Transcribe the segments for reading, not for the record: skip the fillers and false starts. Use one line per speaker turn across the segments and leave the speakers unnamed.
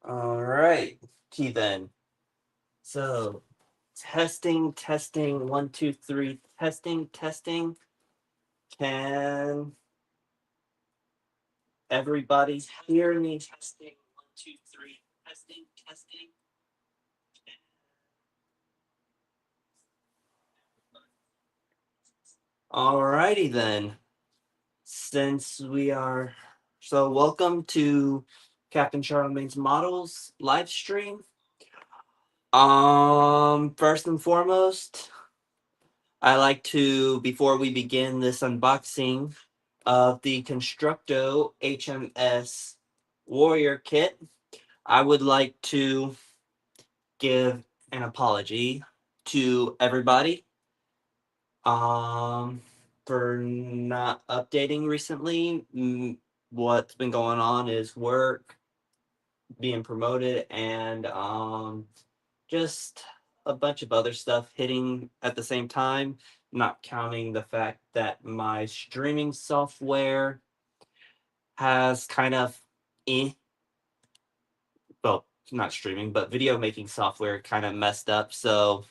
All right, then. So, testing, 1, 2, 3, testing. Can everybody hear me? Testing, 1, 2, 3, testing. All righty then. Since we are welcome to Captain Charlemagne's Models live stream. First and foremost, I like to, before we begin this unboxing of the Constructo HMS Warrior kit, I would like to give an apology to everybody um for not updating recently. What's been going on is work, being promoted, and just a bunch of other stuff hitting at the same time, not counting the fact that my streaming software has kind of eh, well, not streaming, but video making software kind of messed up. So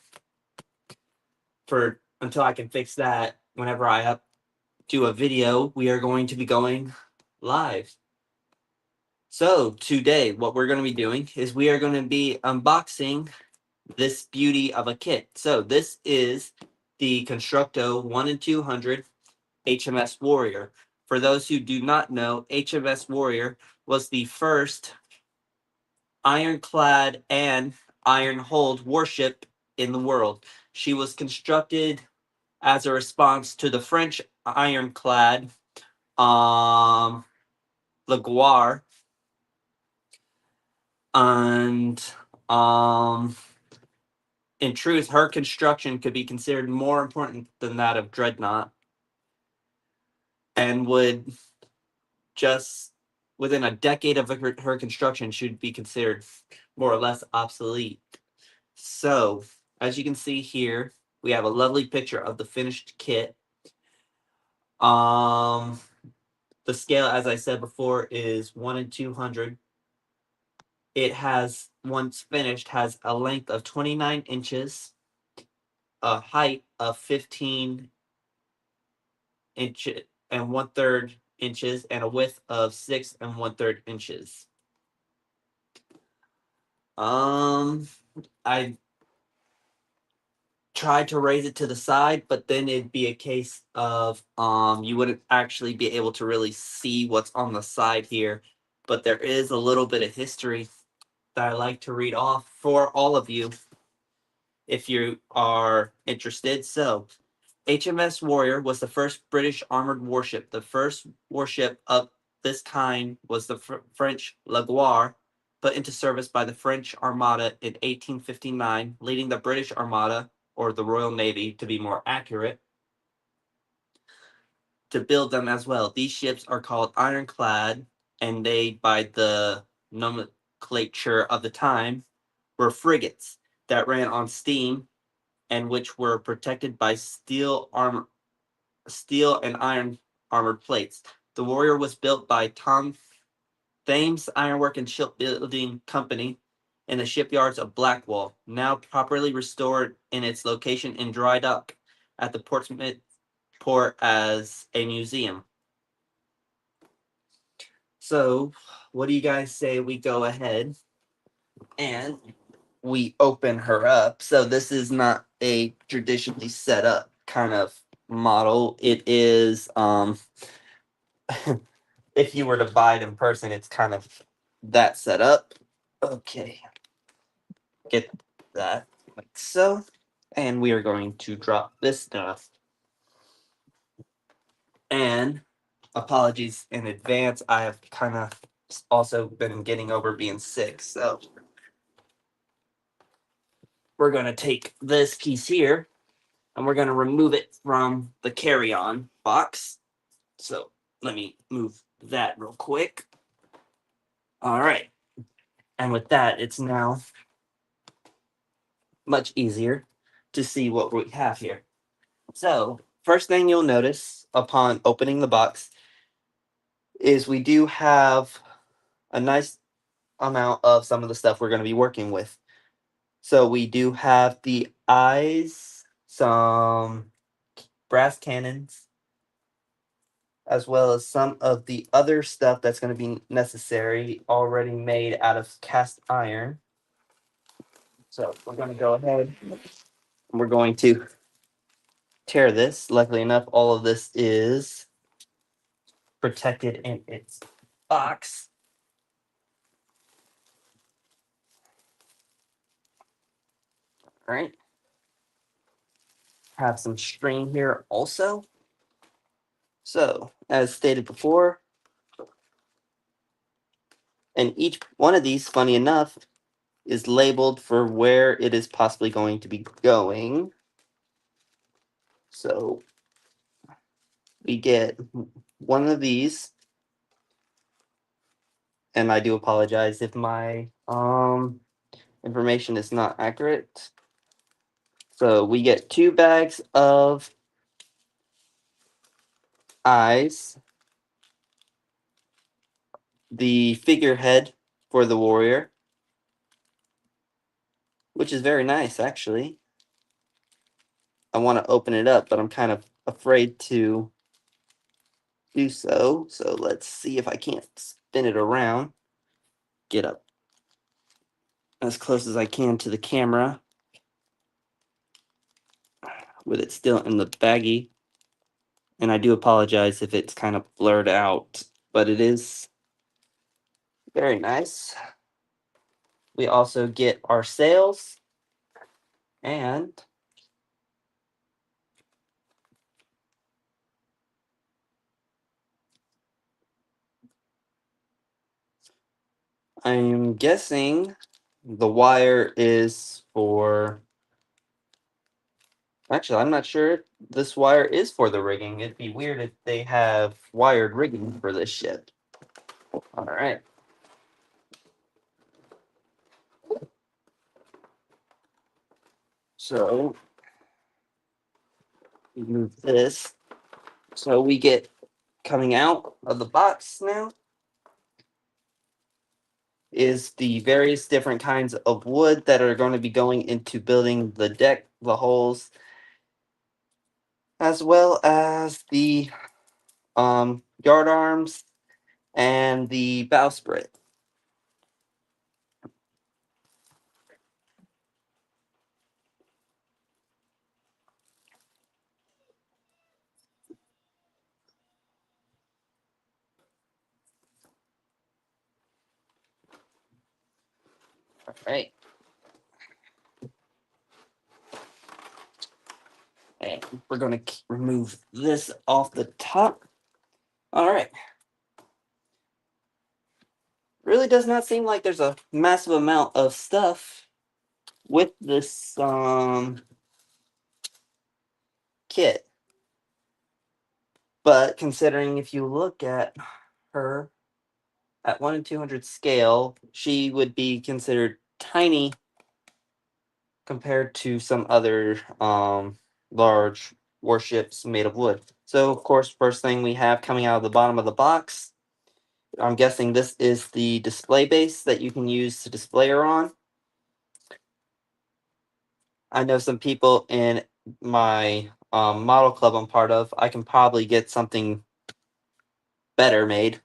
for until I can fix that, whenever I do a video, we are going to be going live. So today, what we're going to be doing is we are going to be unboxing this beauty of a kit. So this is the Constructo 1 and 200 HMS Warrior. For those who do not know, HMS Warrior was the first ironclad and iron-hulled warship in the world. She was constructed as a response to the French ironclad Laguerre, and in truth, her construction could be considered more important than that of Dreadnought, and would just within a decade of her construction should be considered more or less obsolete. So, as you can see here, we have a lovely picture of the finished kit. Um, the scale, as I said before, is 1 and 200. It has, once finished, has a length of 29 inches, a height of 15 inches and 1/3 inches, and a width of 6 and 1/3 inches. I tried to raise it to the side, but then it'd be a case of you wouldn't actually be able to really see what's on the side here. But there is a little bit of history that I like to read off for all of you if you are interested. So, HMS Warrior was the first British armored warship. The first warship of this kind was the French Laguerre, put into service by the French Armada in 1859, leading the British Armada, or the Royal Navy to be more accurate, to build them as well. These ships are called ironclad, and they, by the nomenclature of the time, were frigates that ran on steam and which were protected by steel and iron armored plates. The Warrior was built by Tom Thames Ironwork and Shipbuilding Company in the shipyards of Blackwall, now properly restored in its location in dry dock at the Portsmouth port as a museum. So, what do you guys say we go ahead and we open her up? So this is not a traditionally set up kind of model. It is if you were to buy it in person, it's kind of that setup. Okay, get that like so. And we are going to drop this stuff. And apologies in advance. I have kind of also been getting over being sick. So we're going to take this piece here and we're going to remove it from the carry-on box. So let me move that real quick. All right. And with that, it's now much easier to see what we have here. So, first thing you'll notice upon opening the box is we do have a nice amount of some of the stuff we're going to be working with. So we do have the eyes, some brass cannons, as well as some of the other stuff that's going to be necessary already made out of cast iron. So we're going to go ahead. We're going to tear this. Luckily enough, all of this is protected in its box. All right. Have some string here also. So, as stated before, and each one of these, funny enough, is labeled for where it is possibly going to be going. So, we get one of these, and I do apologize if my information is not accurate. So, we get 2 bags of eyes, the figurehead for the warrior, which is very nice actually. I want to open it up, but I'm kind of afraid to do so. So let's see if I can't spin it around. Get up as close as I can to the camera with it still in the baggie. And I do apologize if it's kind of blurred out, but it is very nice. We also get our sails and I'm guessing the wire is for. Actually, I'm not sure if this wire is for the rigging. It'd be weird if they have wired rigging for this ship. All right. So we move this. So we get coming out of the box now is the various different kinds of wood that are going to be going into building the deck, the hulls, as well as the yard arms and the bowsprit. All right. And we're going to remove this off the top. All right. Really does not seem like there's a massive amount of stuff with this kit. But considering if you look at her at 1 in 200 scale, she would be considered tiny compared to some other large warships made of wood. So, of course, first thing we have coming out of the bottom of the box, I'm guessing this is the display base that you can use to display her on. I know some people in my model club I'm part of, I can probably get something better made.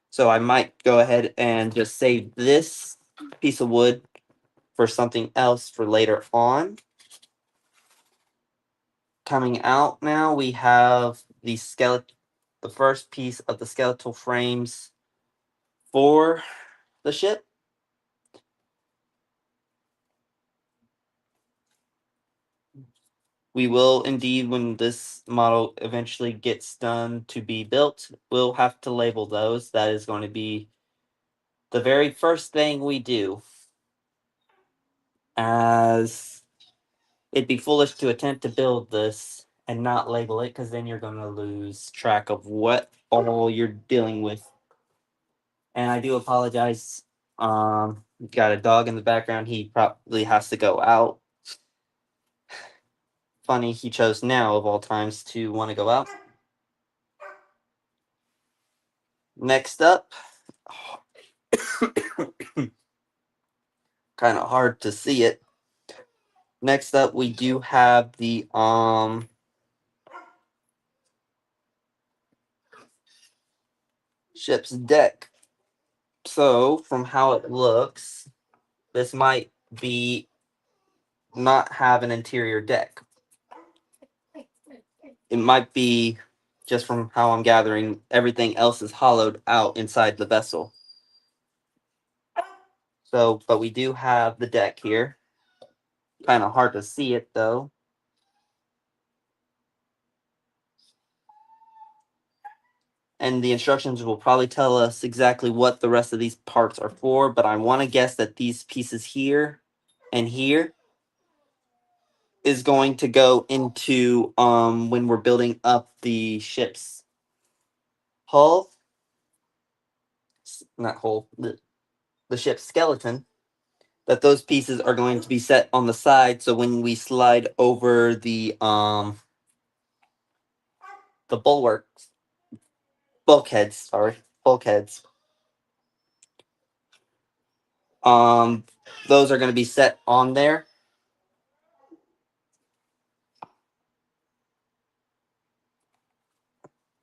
So I might go ahead and just save this piece of wood for something else for later on. Coming out now, we have the first piece of the skeletal frames for the ship. We will indeed, when this model eventually gets done to be built, we'll have to label those. That is going to be the very first thing we do, as it'd be foolish to attempt to build this and not label it, because then you're going to lose track of what all you're dealing with. And I do apologize. Got a dog in the background. He probably has to go out. Funny, he chose now of all times to want to go out. Next up, kind of hard to see it. Next up, we do have the ship's deck. So from how it looks, this might be not have an interior deck. It might be, just from how I'm gathering, everything else is hollowed out inside the vessel. So, but we do have the deck here. Kind of hard to see it though. And the instructions will probably tell us exactly what the rest of these parts are for, but I want to guess that these pieces here and here is going to go into when we're building up the ship's hull, not hull, the ship's skeleton, that those pieces are going to be set on the side, so when we slide over the bulwarks, bulkheads, um those are going to be set on there.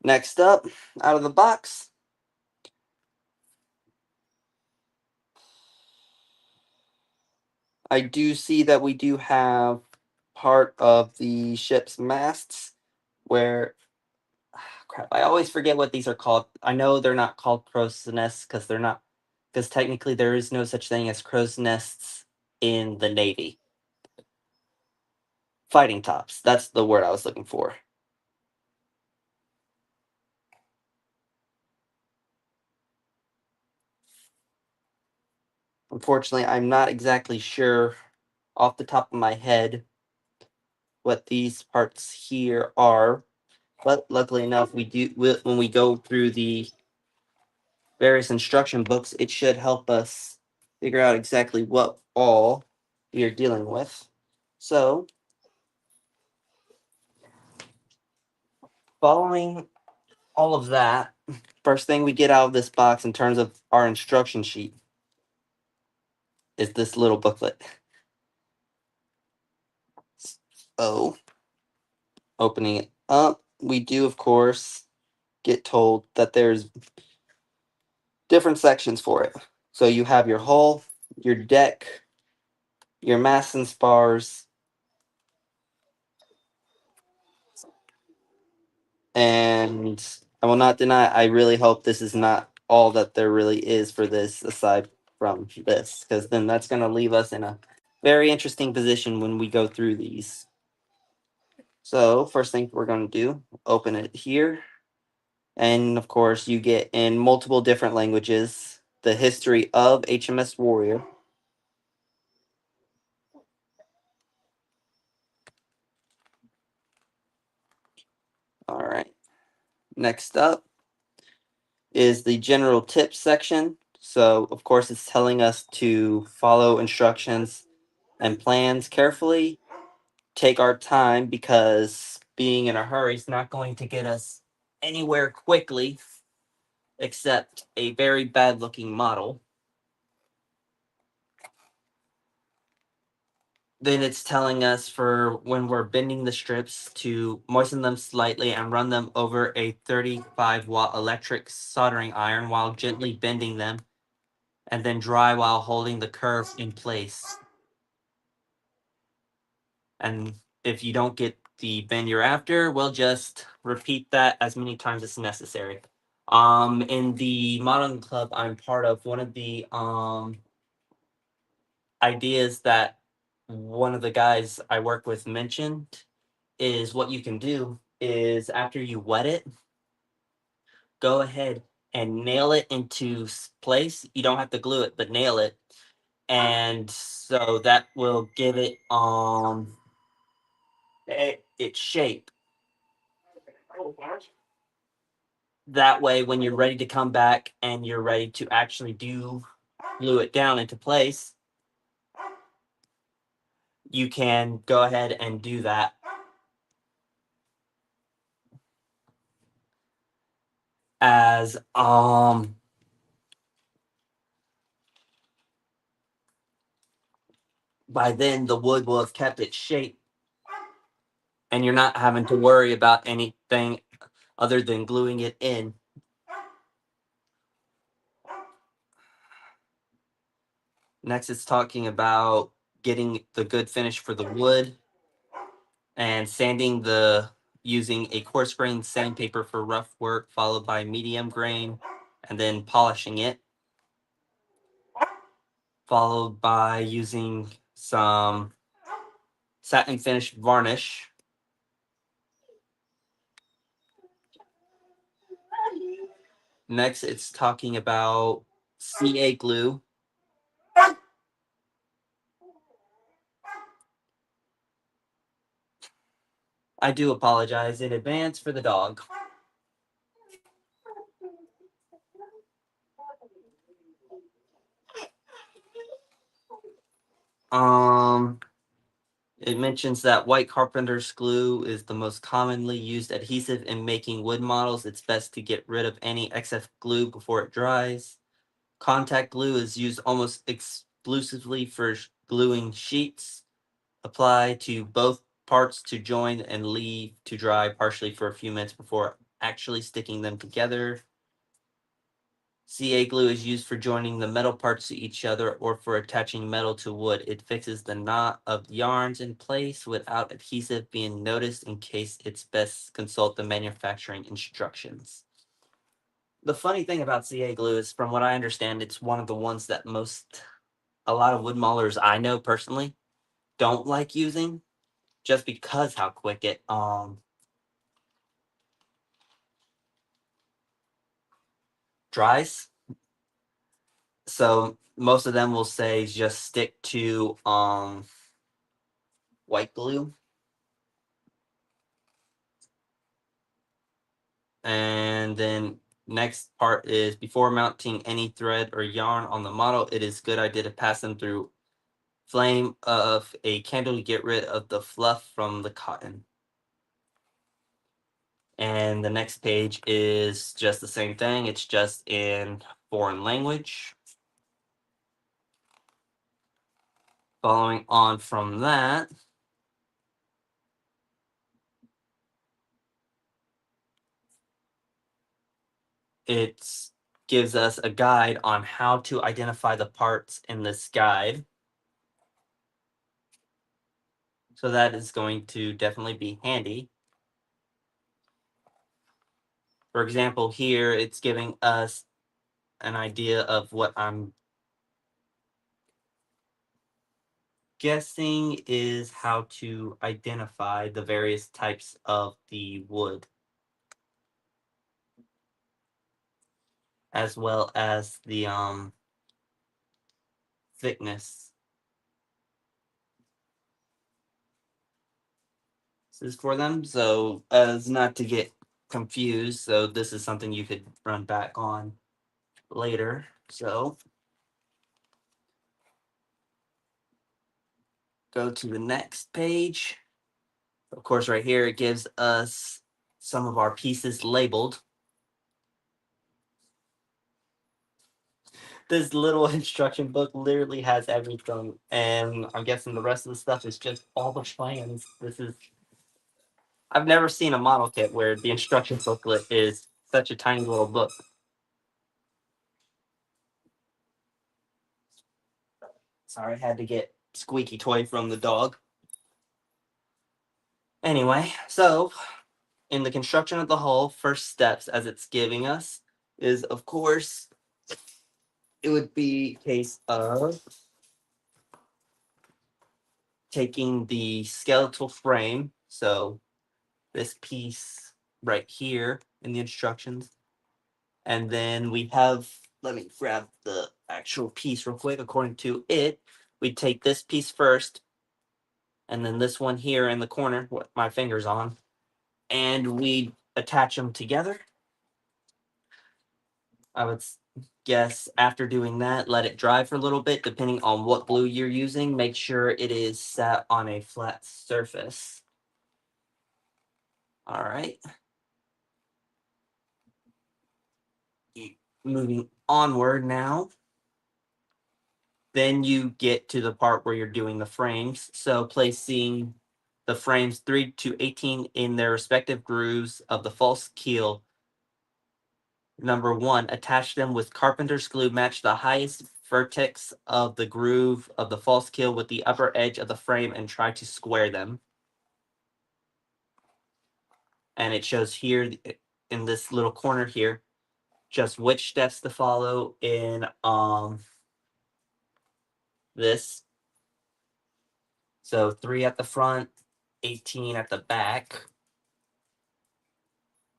Next up, out of the box, I do see that we do have part of the ship's masts where, crap, I always forget what these are called. I know they're not called crow's nests because they're not, because technically there is no such thing as crow's nests in the Navy. Fighting tops, that's the word I was looking for. Unfortunately, I'm not exactly sure off the top of my head what these parts here are, but luckily enough, when we go through the various instruction books, it should help us figure out exactly what all we are dealing with. So, following all of that, first thing we get out of this box in terms of our instruction sheet is this little booklet. So, opening it up, we do, of course, get told that there's different sections for it. So, you have your hull, your deck, your masts and spars, and I will not deny, I really hope this is not all that there really is for this aside from this, because then that's going to leave us in a very interesting position when we go through these. So, first thing we're going to do, open it here. And of course, you get in multiple different languages the history of HMS Warrior. All right. Next up is the general tips section. So, of course, it's telling us to follow instructions and plans carefully, take our time, because being in a hurry is not going to get us anywhere quickly except a very bad looking model. Then it's telling us for when we're bending the strips to moisten them slightly and run them over a 35-watt electric soldering iron while gently bending them, and then dry while holding the curve in place. And if you don't get the bend you're after, we'll just repeat that as many times as necessary. In the modeling club I'm part of, one of the ideas that one of the guys I work with mentioned is what you can do is after you wet it, go ahead and nail it into place. You don't have to glue it, but nail it. And so that will give it its shape. That way, when you're ready to come back and you're ready to actually glue it down into place, you can go ahead and do that. As by then the wood will have kept its shape and you're not having to worry about anything other than gluing it in. Next, it's talking about getting the good finish for the wood and sanding the using a coarse grain sandpaper for rough work, followed by medium grain, and then polishing it, followed by using some satin finish varnish. Next, it's talking about CA glue. I do apologize in advance for the dog. Um, it mentions that white carpenter's glue is the most commonly used adhesive in making wood models. It's best to get rid of any excess glue before it dries. Contact glue is used almost exclusively for gluing sheets. Apply to both parts to join and leave to dry partially for a few minutes before actually sticking them together. CA glue is used for joining the metal parts to each other or for attaching metal to wood. It fixes the knot of yarns in place without adhesive being noticed. In case it's best consult the manufacturing instructions. The funny thing about CA glue is, from what I understand, it's one of the ones that a lot of wood maulers I know personally don't like using, just because how quick it dries. So most of them will say just stick to white glue. And then next part is, before mounting any thread or yarn on the model, it is a good idea to pass them through flame of a candle to get rid of the fluff from the cotton. And the next page is just the same thing. It's just in foreign language. Following on from that, it gives us a guide on how to identify the parts in this guide. So that is going to definitely be handy. For example, here it's giving us an idea of what I'm guessing is how to identify the various types of the wood, as well as the thickness. This is for them, so as not to get confused, so this is something you could run back on later. So go to the next page. Of course, right here it gives us some of our pieces labeled. This little instruction book literally has everything, and I'm guessing the rest of the stuff is just all the plans. I've never seen a model kit where the instruction booklet is such a tiny little book. Sorry, I had to get squeaky toy from the dog. Anyway, so in the construction of the hull, first steps as it's giving us is, of course, it would be a case of taking the skeletal frame, so this piece right here in the instructions, and then we have, let me grab the actual piece real quick. According to it, we take this piece first, and then this one here in the corner, what my finger's on, and we attach them together. I would guess after doing that, let it dry for a little bit, depending on what glue you're using. Make sure it is set on a flat surface. All right. Moving onward now. Then you get to the part where you're doing the frames. So placing the frames 3 to 18 in their respective grooves of the false keel. Number 1, attach them with carpenter's glue. Match the highest vertex of the groove of the false keel with the upper edge of the frame and try to square them. And it shows here in this little corner here just which steps to follow in this. So 3 at the front, 18 at the back.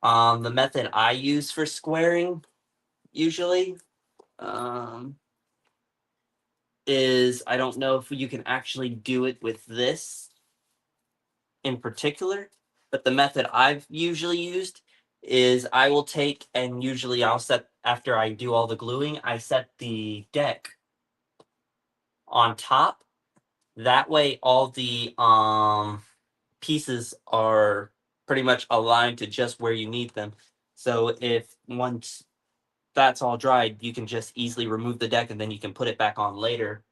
The method I use for squaring usually is, I don't know if you can actually do it with this in particular, but the method I've usually used is I will take, and usually I'll set, after I do all the gluing, I set the deck on top. That way all the pieces are pretty much aligned to just where you need them. So if once that's all dried, you can just easily remove the deck and then you can put it back on later,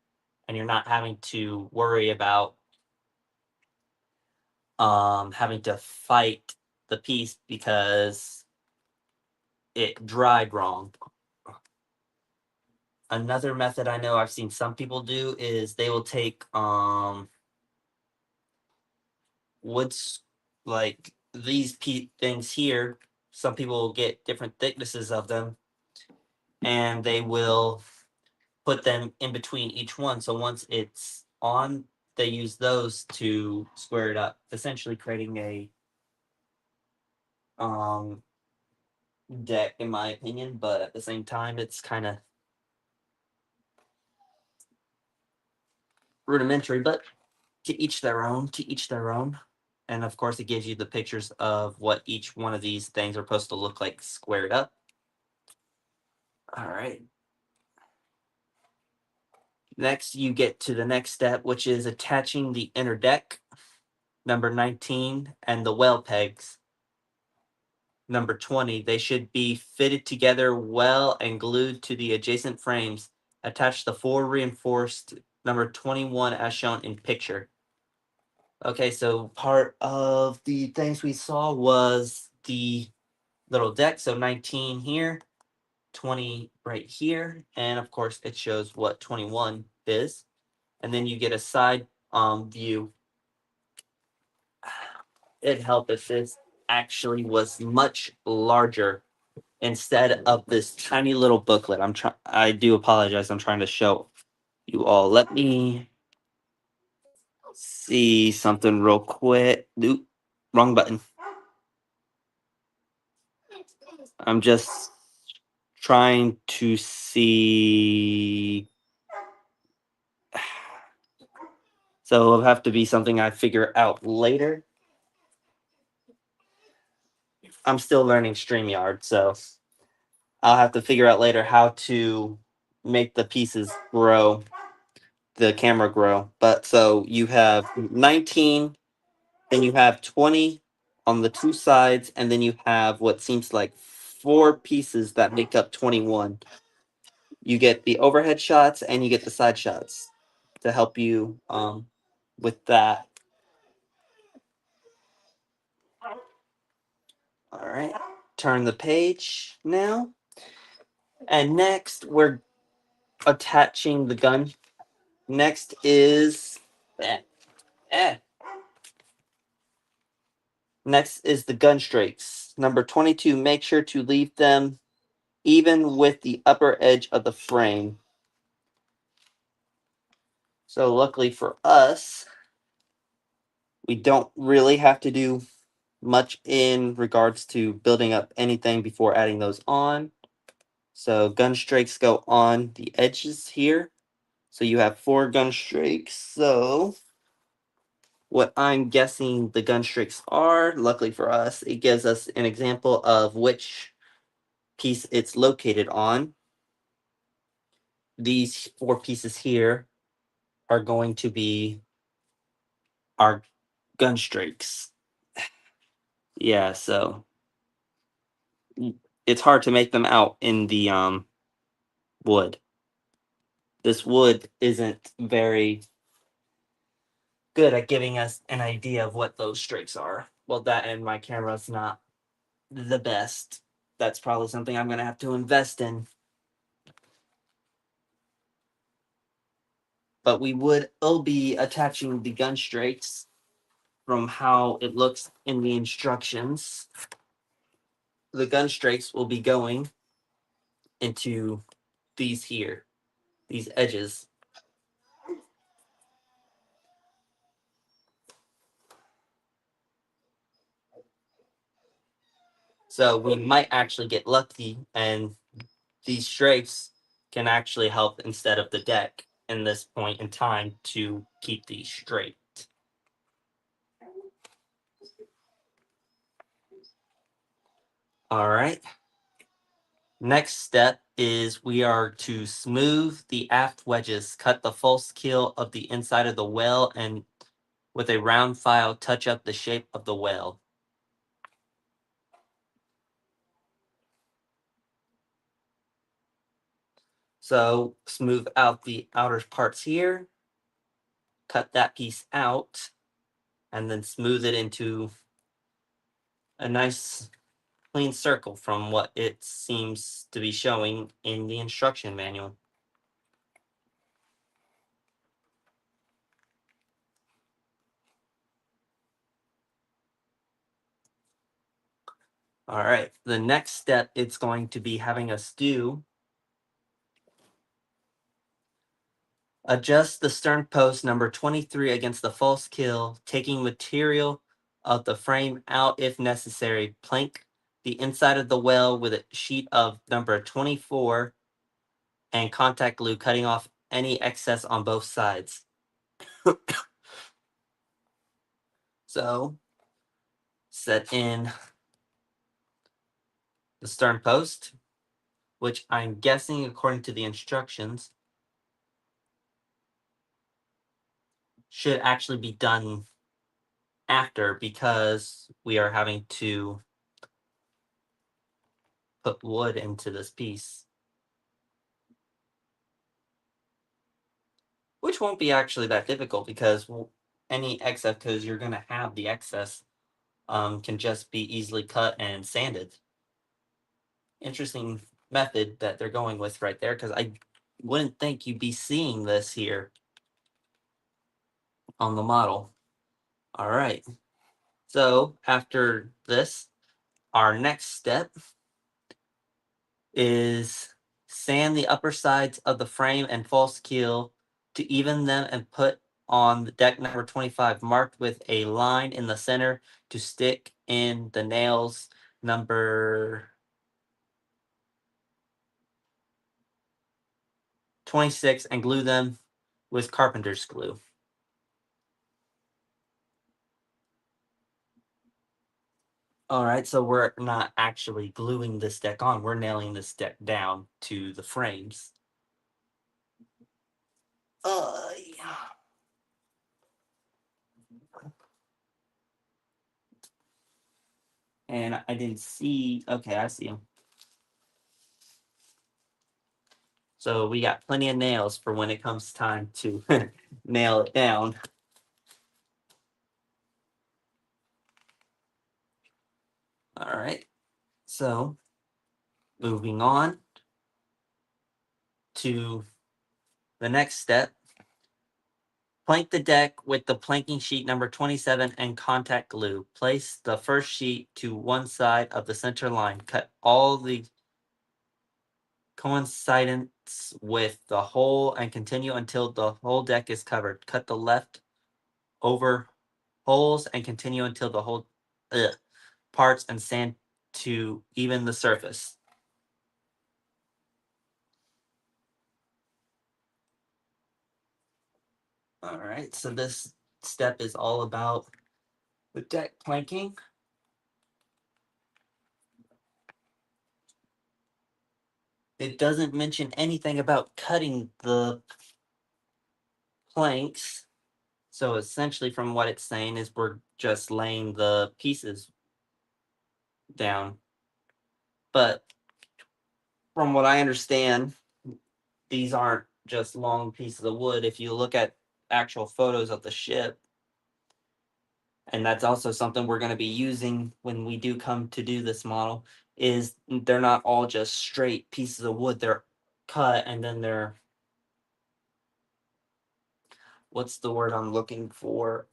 and you're not having to worry about having to fight the piece because it dried wrong. Another method I know I've seen some people do is they will take woods, like these things here. Some people will get different thicknesses of them, and they will put them in between each one. So once it's on, they use those to square it up, essentially creating a um deck, in my opinion. But at the same time, it's kind of rudimentary. But to each their own. To each their own. And of course, it gives you the pictures of what each one of these things are supposed to look like squared up. All right. Next, you get to the next step, which is attaching the inner deck, number 19, and the well pegs, number 20. They should be fitted together well and glued to the adjacent frames. Attach the 4 reinforced, number 21, as shown in picture. Okay, so part of the things we saw was the little deck. So 19 here, 20 right here, and of course it shows what 21 is. And then you get a side view. It'd help if this actually was much larger instead of this tiny little booklet. I do apologize. I'm trying to show you all. Let me see something real quick. Oop, wrong button. I'm just trying to see. So it'll have to be something I figure out later. I'm still learning StreamYard, so I'll have to figure out later how to make the pieces grow, the camera grow. But so you have 19, then you have 20 on the two sides, and then you have what seems like 4 pieces that make up 21. You get the overhead shots and you get the side shots to help you with that. All right, turn the page now. And next, we're attaching the gun. Next is eh, eh. Next is the gun strakes. Number 22, make sure to leave them even with the upper edge of the frame. So luckily for us, we don't really have to do much in regards to building up anything before adding those on. So gun strakes go on the edges here. So you have 4 gun strakes. So what I'm guessing the gun strakes are, luckily for us, it gives us an example of which piece it's located on. These 4 pieces here are going to be our gun strakes. Yeah, so it's hard to make them out in the wood. this wood isn't very good at giving us an idea of what those streaks are. Well, that and my camera's not the best. That's probably something I'm going to have to invest in. But we will be attaching the gun strakes from how it looks in the instructions. The gun strakes will be going into these here, these edges. So we might actually get lucky, and these strakes can actually help instead of the deck in this point in time to keep these straight. All right. Next step is we are to smooth the aft wedges, cut the false keel of the inside of the well, and with a round file, touch up the shape of the well. So smooth out the outer parts here, cut that piece out, and then smooth it into a nice clean circle from what it seems to be showing in the instruction manual. All right, the next step it's going to be having us do adjust the stern post number 23 against the false keel, taking material of the frame out if necessary. Plank the inside of the well with a sheet of number 24 and contact glue, cutting off any excess on both sides. So set in the stern post, which I'm guessing, according to the instructions, should actually be done after because we are having to put wood into this piece, which won't be actually that difficult because any excess, because you're going to have the excess, can just be easily cut and sanded. Interesting method that they're going with right there, because I wouldn't think you'd be seeing this here on the model. All right. So after this, our next step is sand the upper sides of the frame and false keel to even them and put on the deck number 25 marked with a line in the center to stick in the nails number 26 and glue them with carpenter's glue. All right, so we're not actually gluing this deck on, we're nailing this deck down to the frames. Yeah. And I didn't see, okay, I see them. So we got plenty of nails for when it comes time to nail it down. All right, so moving on to the next step. Plank the deck with the planking sheet number 27 and contact glue. Place the first sheet to one side of the center line. Cut all the coincidence with the hole and continue until the whole deck is covered. Cut the left over holes and continue until the whole parts and sand to even the surface. All right, so this step is all about the deck planking. It doesn't mention anything about cutting the planks. So essentially, from what it's saying, is we're just laying the pieces down. But from what I understand, these aren't just long pieces of wood. If you look at actual photos of the ship, and that's also something we're going to be using when we do come to do this model, is they're not all just straight pieces of wood. They're cut and then they're, what's the word I'm looking for?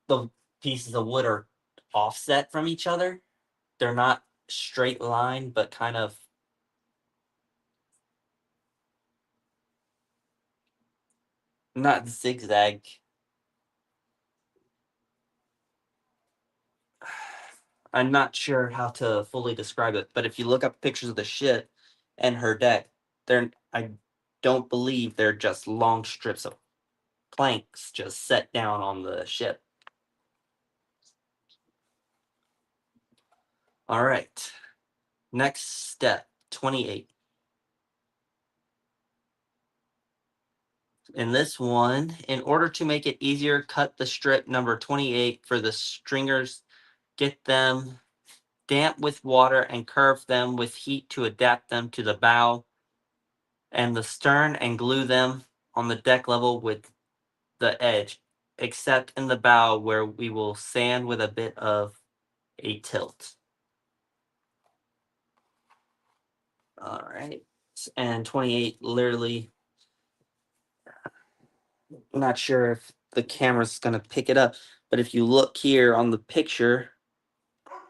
The pieces of wood are offset from each other. They're not straight line, but kind of not zigzag. I'm not sure how to fully describe it, but if you look up pictures of the ship and her deck, they're I don't believe they're just long strips of planks just set down on the ship. All right. Next step, 28. In this one, in order to make it easier, cut the strip number 28 for the stringers. Get them damp with water and curve them with heat to adapt them to the bow and the stern and glue them on the deck level with the edge, except in the bow where we will sand with a bit of a tilt. All right. And 28, literally, I'm not sure if the camera's going to pick it up, but if you look here on the picture,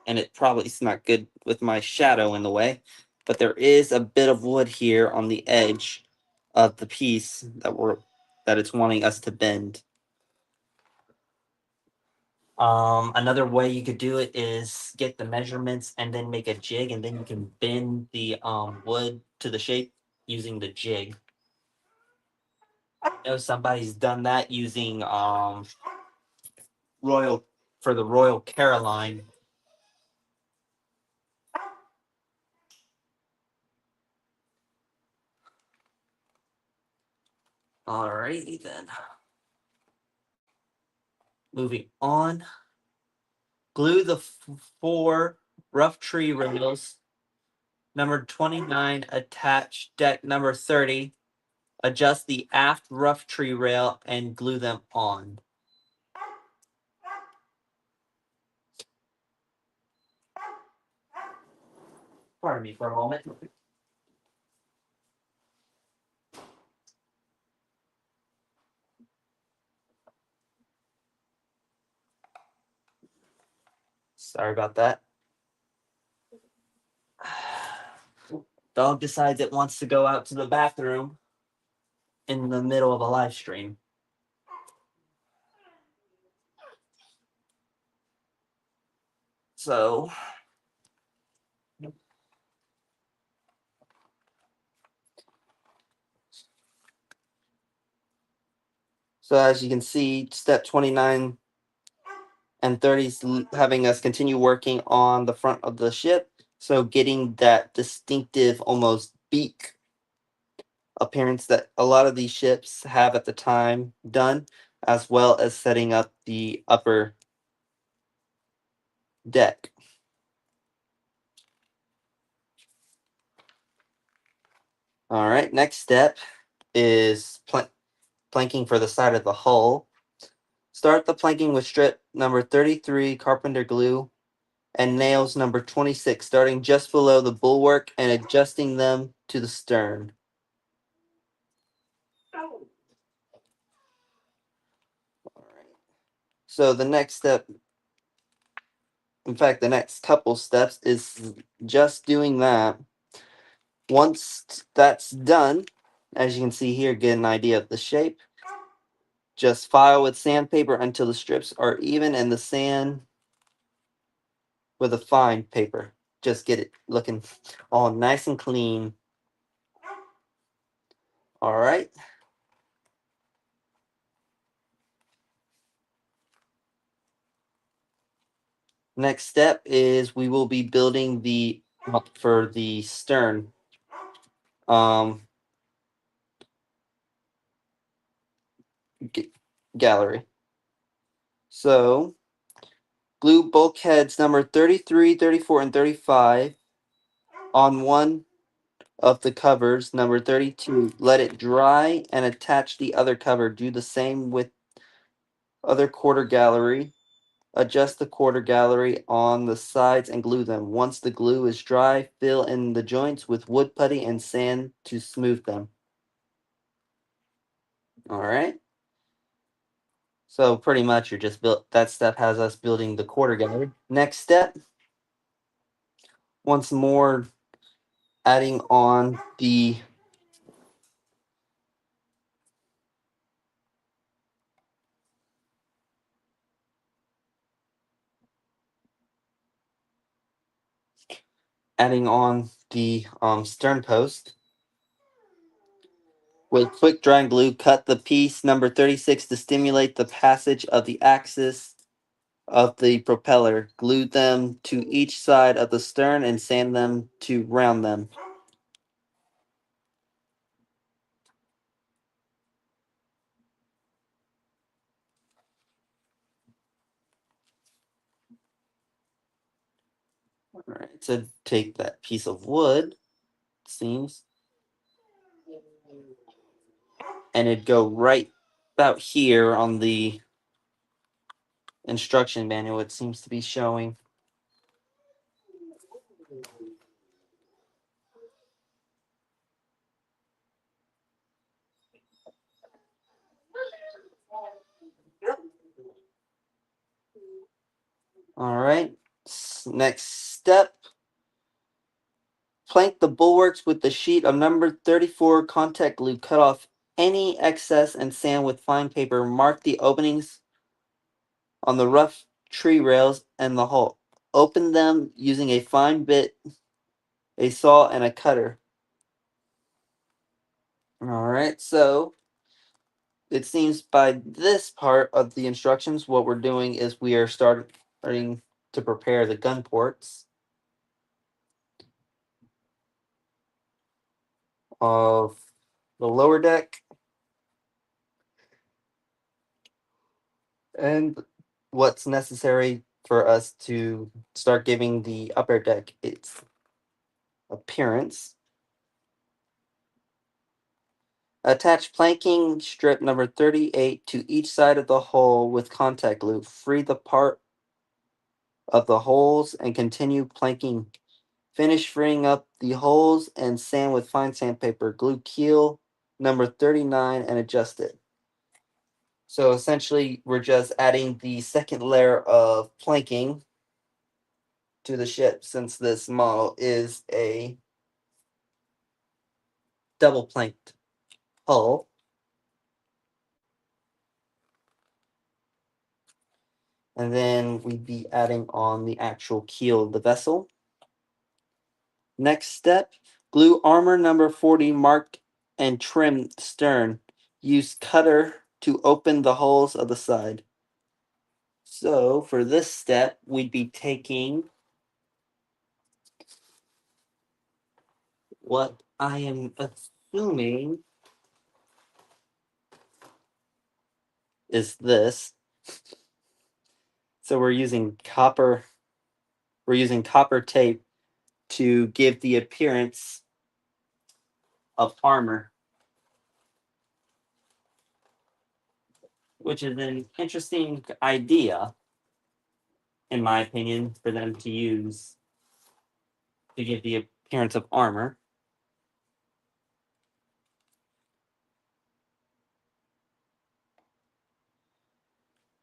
and it probably is not good with my shadow in the way, but there is a bit of wood here on the edge of the piece that it's wanting us to bend. Another way you could do it is get the measurements and then make a jig, and then you can bend the wood to the shape using the jig. I know somebody's done that using Royal for the Royal Caroline. Alrighty then. Moving on. Glue the four rough tree rails. Number 29, attach deck number 30. Adjust the aft rough tree rail and glue them on. Pardon me for a moment. Sorry about that. Dog decides it wants to go out to the bathroom in the middle of a live stream. So, as you can see, step 29 and 30 is having us continue working on the front of the ship. So getting that distinctive, almost beak appearance that a lot of these ships have at the time done, as well as setting up the upper deck. All right, next step is planking for the side of the hull. Start the planking with strip number 33 carpenter glue and nails number 26, starting just below the bulwark and adjusting them to the stern. All right. So the next step, in fact, the next couple steps is just doing that. Once that's done, as you can see here, get an idea of the shape. Just file with sandpaper until the strips are even and the sand with a fine paper. Just get it looking all nice and clean. All right. Next step is we will be building the for the stern gallery. So glue bulkheads number 33, 34, and 35 on one of the covers. Number 32, let it dry and attach the other cover. Do the same with other quarter gallery. Adjust the quarter gallery on the sides and glue them. Once the glue is dry, fill in the joints with wood putty and sand to smooth them. All right. So pretty much you're just built. That step has us building the quarter gallery. Next step, once more, adding on the stern post. With quick drying glue, cut the piece number 36 to stimulate the passage of the axis of the propeller. Glue them to each side of the stern and sand them to round them. All right, so take that piece of wood, seems, and it'd go right about here on the instruction manual. It seems to be showing. All right, next step. Plank the bulwarks with the sheet of number 34 contact glue. Cut off any excess and sand with fine paper. Mark the openings on the rough tree rails and the hull. Open them using a fine bit, a saw, and a cutter. All right, so it seems by this part of the instructions, what we're doing is we are starting to prepare the gun ports of the lower deck and what's necessary for us to start giving the upper deck its appearance. Attach planking strip number 38 to each side of the hole with contact glue. Free the part of the holes and continue planking. Finish freeing up the holes and sand with fine sandpaper. Glue keel number 39 and adjust it. So essentially, we're just adding the second layer of planking to the ship since this model is a double planked hull. And then we'd be adding on the actual keel of the vessel. Next step, glue armor number 40 marked and trim stern. Use cutter to open the holes of the side. So for this step, we'd be taking what I am assuming is this. So we're using copper tape to give the appearance of armor, which is an interesting idea, in my opinion, for them to use to give the appearance of armor.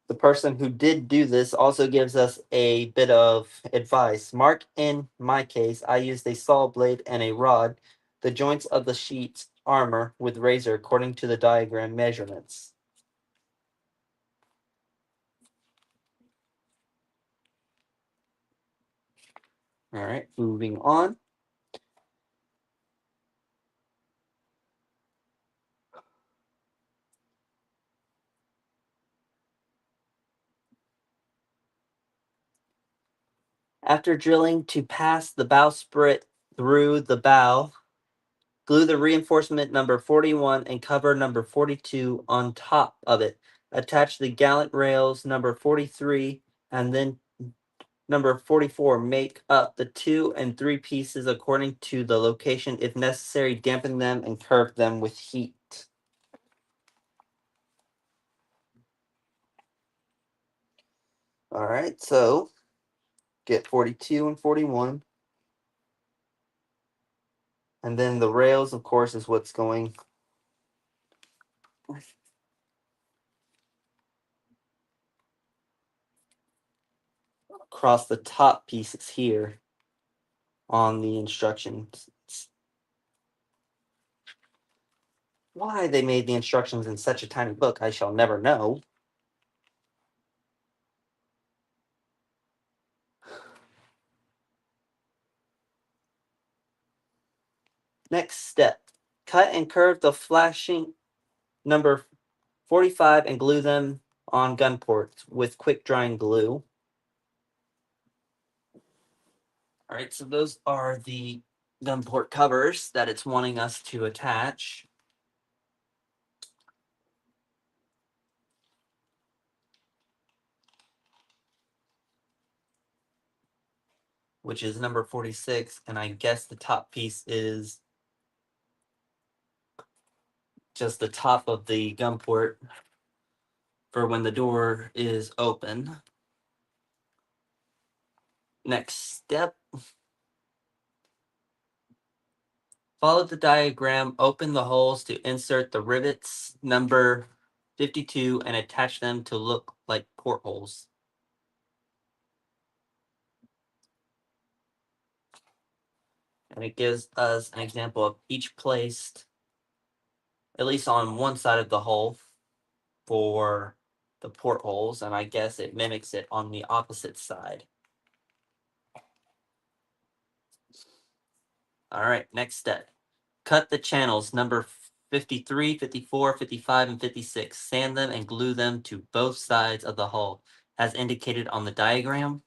The person who did do this also gives us a bit of advice. Mark, in my case, I used a saw blade and a rod, the joints of the sheet's armor with razor according to the diagram measurements. All right, moving on. After drilling to pass the bowsprit through the bow, glue the reinforcement number 41 and cover number 42 on top of it. Attach the gallant rails number 43 and then Number 44, make up the 2 and 3 pieces according to the location. If necessary, dampen them and curve them with heat. All right, so get 42 and 41. And then the rails, of course, is what's going across the top pieces here on the instructions. Why they made the instructions in such a tiny book, I shall never know. Next step, cut and curve the flashing number 45 and glue them on gun ports with quick drying glue. All right, so those are the gun port covers that it's wanting us to attach. Which is number 46, and I guess the top piece is just the top of the gun port for when the door is open. Next step, follow the diagram, open the holes to insert the rivets number 52 and attach them to look like portholes. And it gives us an example of each placed at least on one side of the hole for the portholes, and I guess it mimics it on the opposite side. All right, next step. Cut the channels number 53, 54, 55, and 56. Sand them and glue them to both sides of the hull, as indicated on the diagram.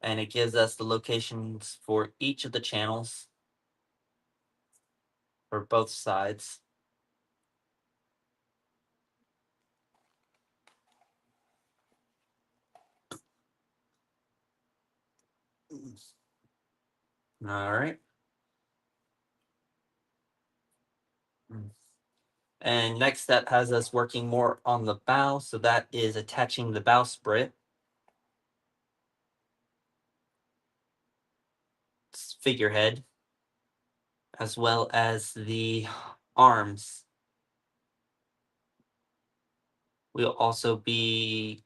And it gives us the locations for each of the channels for both sides. All right. And next step has us working more on the bow, so that is attaching the bowsprit, figurehead, as well as the arms. We'll also be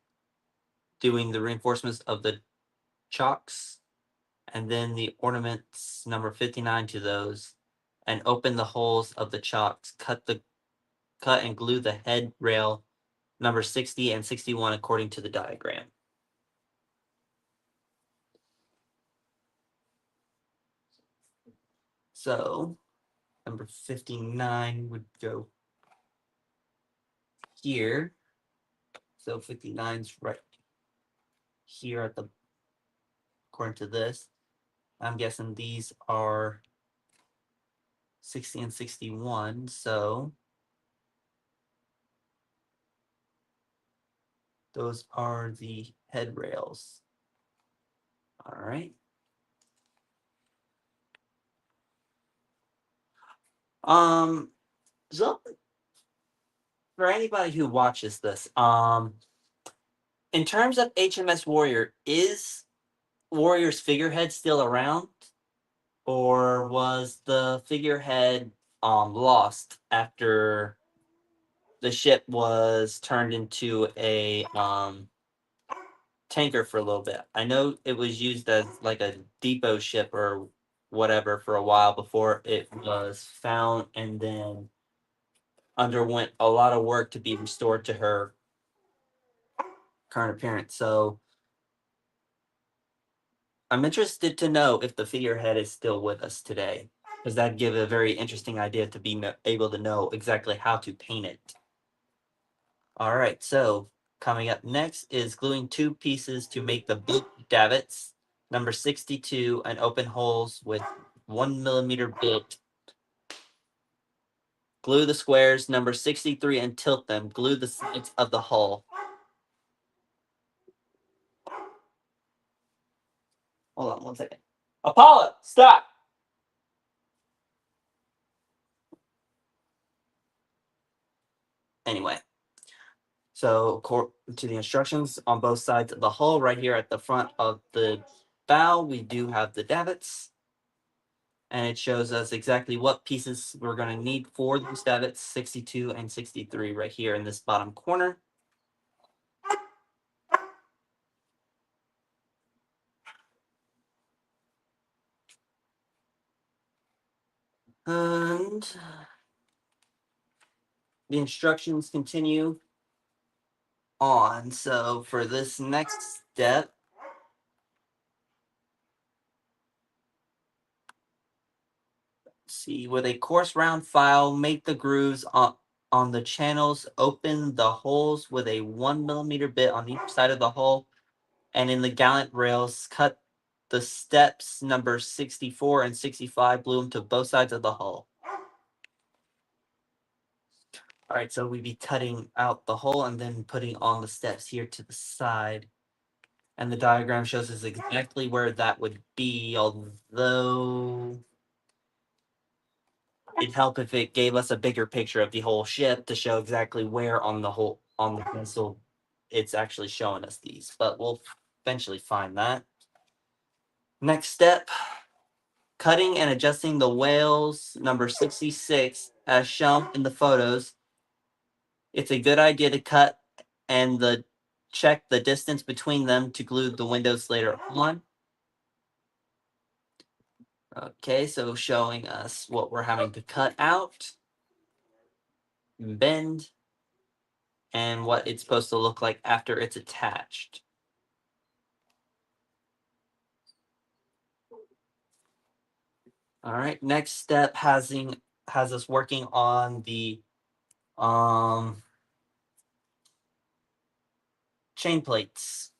doing the reinforcements of the chocks and then the ornaments number 59 to those, and open the holes of the chocks. Cut and glue the head rail number 60 and 61 according to the diagram. So number 59 would go here. So 59's right here at the, according to this. I'm guessing these are 60 and 61, so those are the head rails. All right. So for anybody who watches this, in terms of HMS Warrior, is Warrior's figurehead still around, or was the figurehead lost after the ship was turned into a tanker for a little bit? I know it was used as like a depot ship or whatever for a while before it was found and then underwent a lot of work to be restored to her current appearance. So I'm interested to know if the figurehead is still with us today, because that'd give a very interesting idea to be able to know exactly how to paint it. All right, so coming up next is gluing 2 pieces to make the big davits, number 62, and open holes with 1mm bit. Glue the squares, number 63, and tilt them. Glue the sides of the hull. Hold on 1 second. Apollo, stop. Anyway, so to the instructions on both sides of the hull, right here at the front of the bow, we do have the davits, and it shows us exactly what pieces we're going to need for those davits, 62 and 63, right here in this bottom corner. And the instructions continue on. So for this next step, see, with a coarse round file, make the grooves on the channels, open the holes with a 1 mm bit on each side of the hull, and in the gallant rails, cut the steps number 64 and 65, glue them to both sides of the hull. All right, so we'd be cutting out the hole and then putting on the steps here to the side. And the diagram shows us exactly where that would be, although it'd help if it gave us a bigger picture of the whole ship to show exactly where on the vessel it's actually showing us these. But we'll eventually find that. Next step, cutting and adjusting the whales number 66 as shown in the photos. It's a good idea to cut and check the distance between them to glue the windows later on. Okay, so showing us what we're having to cut out, bend, and what it's supposed to look like after it's attached. All right, next step has us working on the chain plates.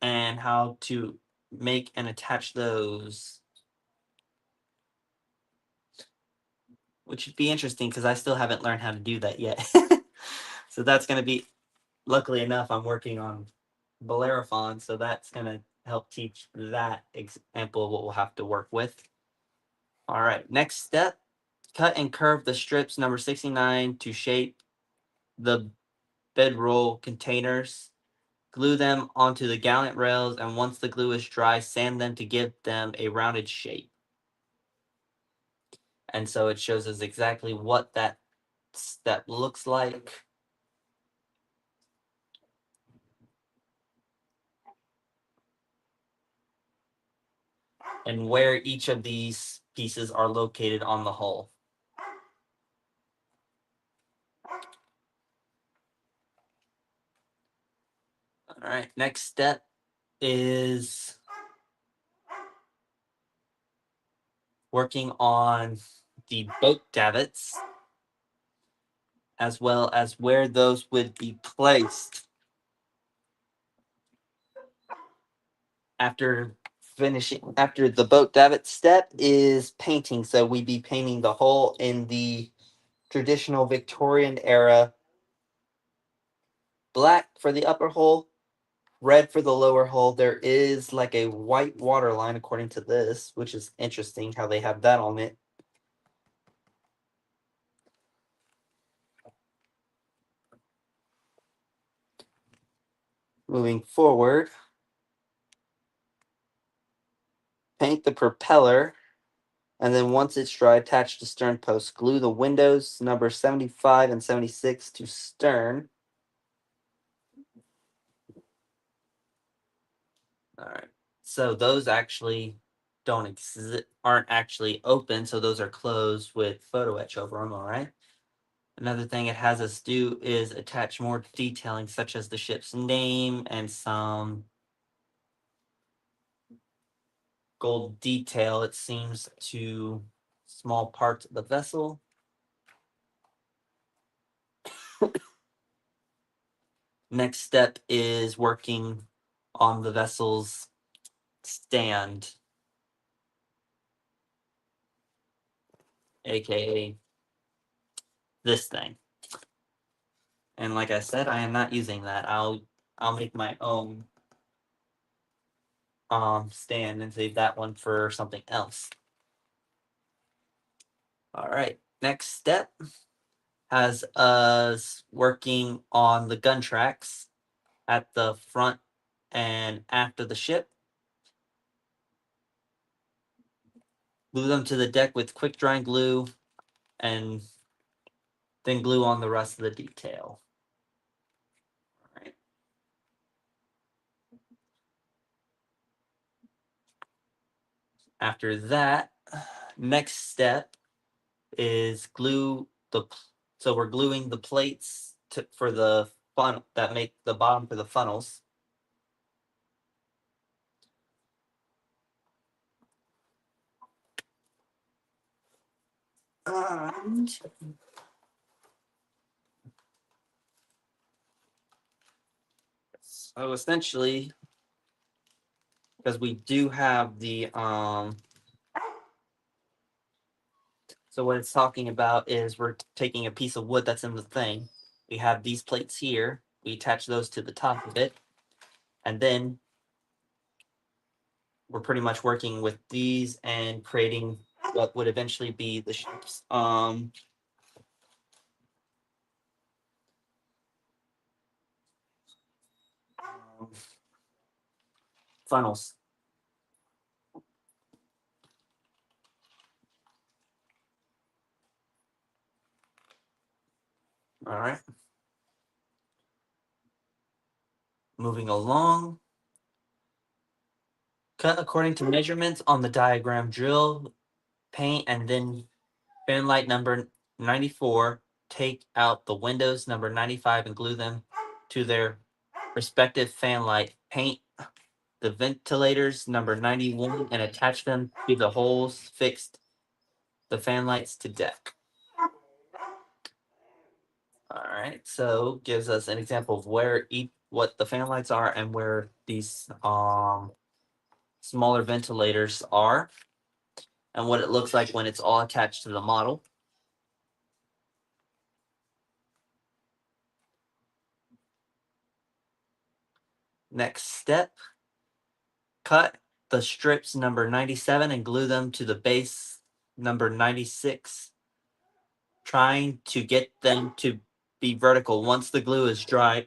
And how to make and attach those. Which would be interesting because I still haven't learned how to do that yet. So that's going to be, luckily enough, I'm working on Bellerophon, so that's going to help teach that example of what we'll have to work with. All right, next step, cut and curve the strips number 69 to shape the bedroll containers. Glue them onto the gallant rails, and once the glue is dry, sand them to give them a rounded shape. And so it shows us exactly what that step looks like. And where each of these pieces are located on the hull. All right, next step is working on the boat davits, as well as where those would be placed. After the boat davit step is painting. So we'd be painting the hull in the traditional Victorian era black for the upper hull, red for the lower hull. There is like a white water line according to this, which is interesting how they have that on it. Moving forward, paint the propeller, and then once it's dry, attach to stern post. Glue the windows number 75 and 76 to stern. All right. So those actually aren't actually open, so those are closed with photo etch over them, all right? Another thing it has us do is attach more detailing, such as the ship's name and some gold detail, it seems, to small parts of the vessel. Next step is working on the vessel's stand, aka this thing. And like I said, I am not using that. I'll make my own stand and save that one for something else. All right. Next step has us working on the gun tracks at the front and after the ship. Glue them to the deck with quick drying glue and then glue on the rest of the detail. All right. After that, next step is glue the. So we're gluing the plates for the funnel that make the bottom for the funnels. And so essentially, because we do have the so what it's talking about is we're taking a piece of wood that's in the thing. We have these plates here. We attach those to the top of it, and then we're pretty much working with these and creating what would eventually be the ship's funnels. All right. Moving along. Cut according to measurements on the diagram. Drill, paint, and then fan light number 94. Take out the windows number 95 and glue them to their respective fan light. Paint the ventilators number 91 and attach them to the holes fixed the fan lights to deck. All right, so gives us an example of where what the fan lights are and where these smaller ventilators are and what it looks like when it's all attached to the model. Next step, cut the strips number 97 and glue them to the base number 96, trying to get them to be vertical. Once the glue is dry,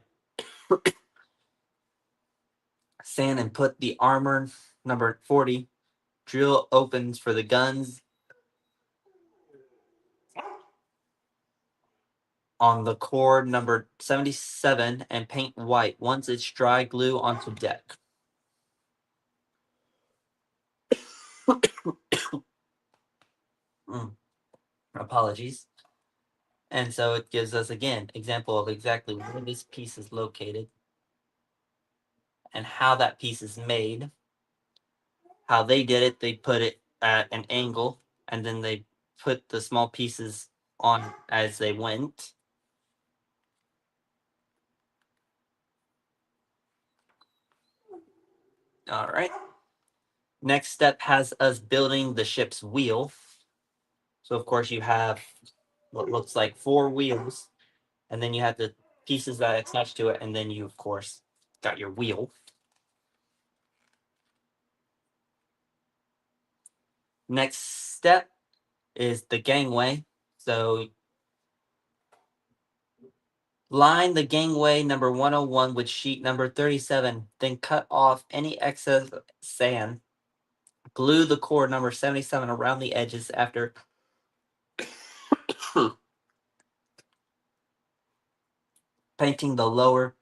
sand and put the armor number 40 drill opens for the guns on the cord number 77 and paint white. Once it's dry, glue onto deck. Apologies. And so it gives us again example of exactly where this piece is located and how that piece is made. How they did it, they put it at an angle and then they put the small pieces on as they went. All right. Next step has us building the ship's wheel. So of course you have what looks like 4 wheels, and then you have the pieces that attach to it, and then you of course got your wheel. Next step is the gangway. So line the gangway number 101 with sheet number 37, then cut off any excess sand. Glue the cord number 77 around the edges after painting the lower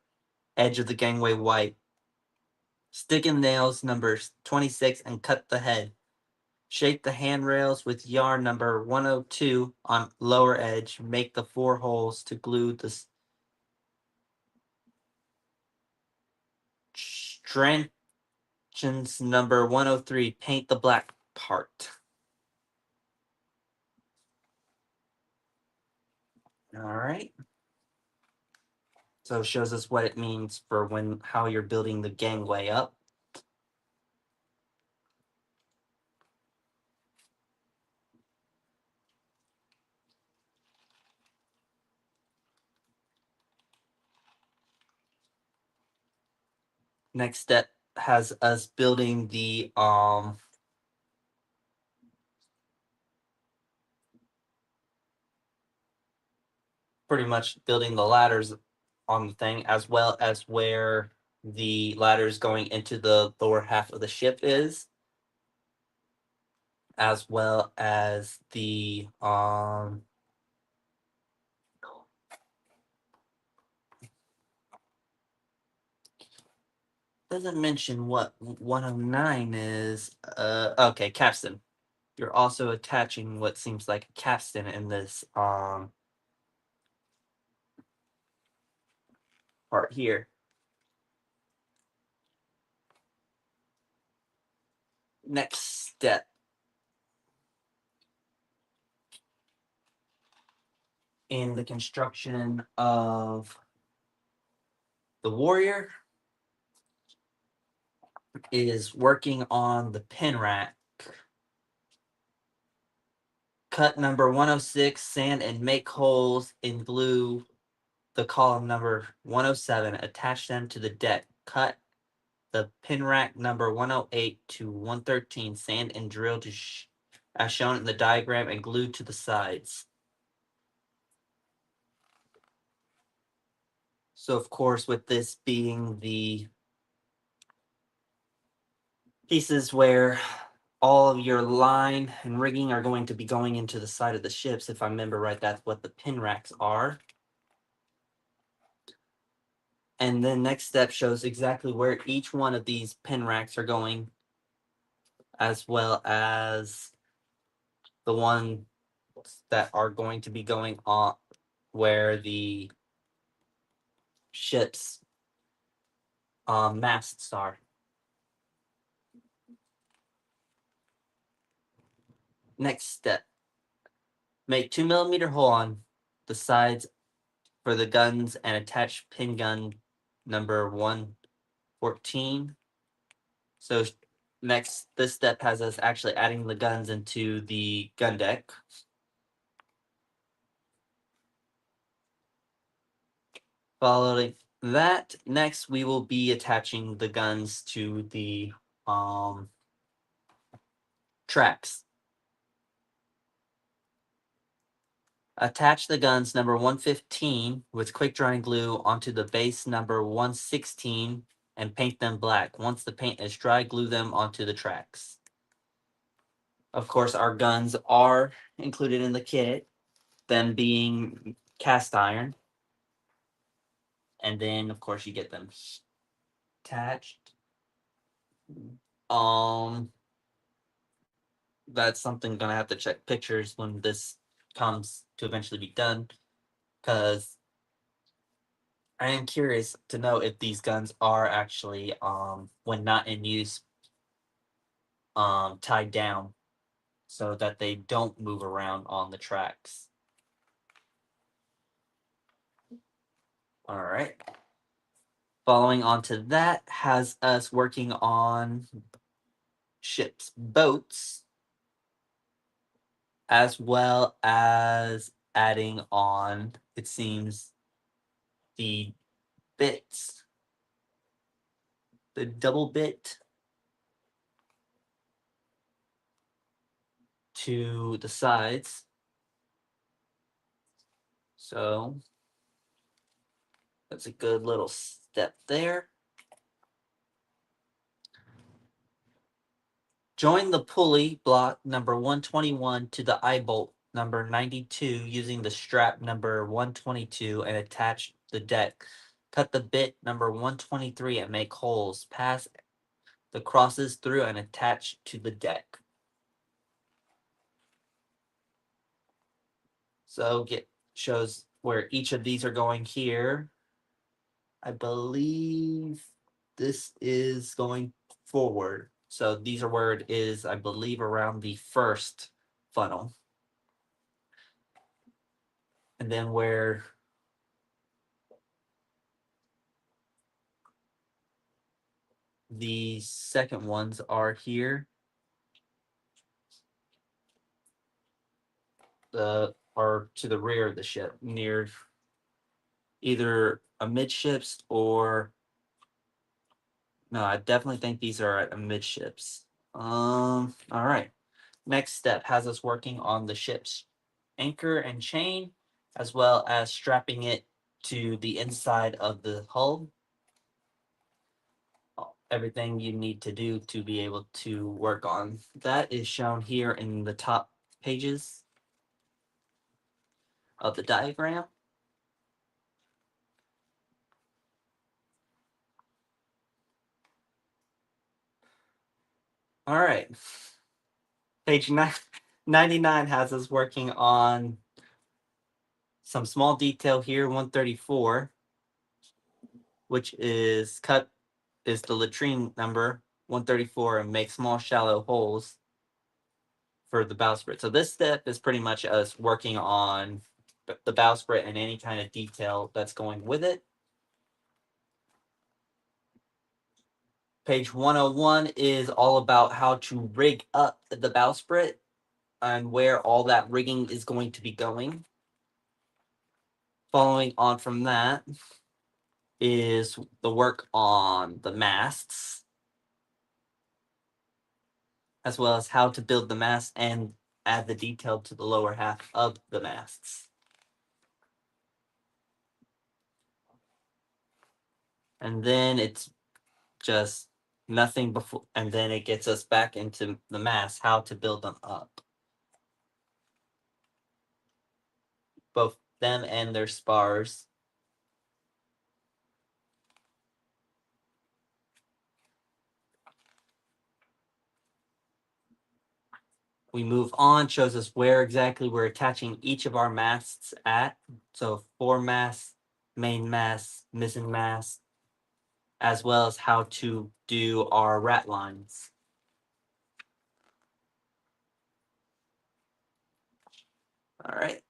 edge of the gangway white. Stick in nails numbers 26 and cut the head. Shape the handrails with yarn number 102 on lower edge. Make the 4 holes to glue the stanchions number 103. Paint the black part. All right. So it shows us what it means for how you're building the gangway up. Next step has us building the pretty much building the ladders on the thing, as well as where the ladders going into the lower half of the ship is, as well as the doesn't mention what 109 is. Okay, capstan. You're also attaching what seems like a capstan in this part here. Next step in the construction of the warrior is working on the pin rack. Cut number 106, sand and make holes in glue the column number 107, attach them to the deck. Cut the pin rack number 108 to 113, sand and drill to as shown in the diagram and glue to the sides. So of course, with this being the pieces where all of your line and rigging are going to be going into the side of the ships, if I remember right, that's what the pin racks are. And then next step shows exactly where each one of these pin racks are going, as well as the ones that are going to be going on where the ship's masts are. Next step, make 2mm hole on the sides for the guns and attach pin gun number 114. So next, this step has us actually adding the guns into the gun deck. Following that, next we will be attaching the guns to the tracks. Attach the guns number 115 with quick drying glue onto the base number 116 and paint them black. Once the paint is dry, glue them onto the tracks. Of course, our guns are included in the kit, them being cast iron. And then, of course, you get them attached. That's something gonna have to check pictures when this comes to eventually be done, because I am curious to know if these guns are actually, when not in use, tied down so that they don't move around on the tracks. All right. Following on to that has us working on ships, boats, as well as adding on, it seems, the bits, the double bit to the sides. So that's a good little step there. Join the pulley block number 121 to the eye bolt number 92 using the strap number 122 and attach the deck. Cut the bit number 123 and make holes. Pass the crosses through and attach to the deck. So shows where each of these are going here. I believe this is going forward. So these are where it is, I believe, around the first funnel. And then where the second ones are here, are to the rear of the ship, near either amidships or No, I definitely think these are at amidships. All right. Next step has us working on the ship's anchor and chain, as well as strapping it to the inside of the hull. Everything you need to do to be able to work on that is shown here in the top pages of the diagram. All right. Page 99 has us working on some small detail here, 134, which is the latrine number 134 and make small shallow holes for the bowsprit. So this step is pretty much us working on the bowsprit and any kind of detail that's going with it. Page 101 is all about how to rig up the bowsprit and where all that rigging is going to be going. Following on from that is the work on the masts, as well as how to build the mast and add the detail to the lower half of the masts. And then it's just nothing before, and then it gets us back into the masts, how to build them up. Both them and their spars. We move on, shows us where exactly we're attaching each of our masts at. So foremast, main mast, mizzen mast, as well as how to do our rat lines. All right.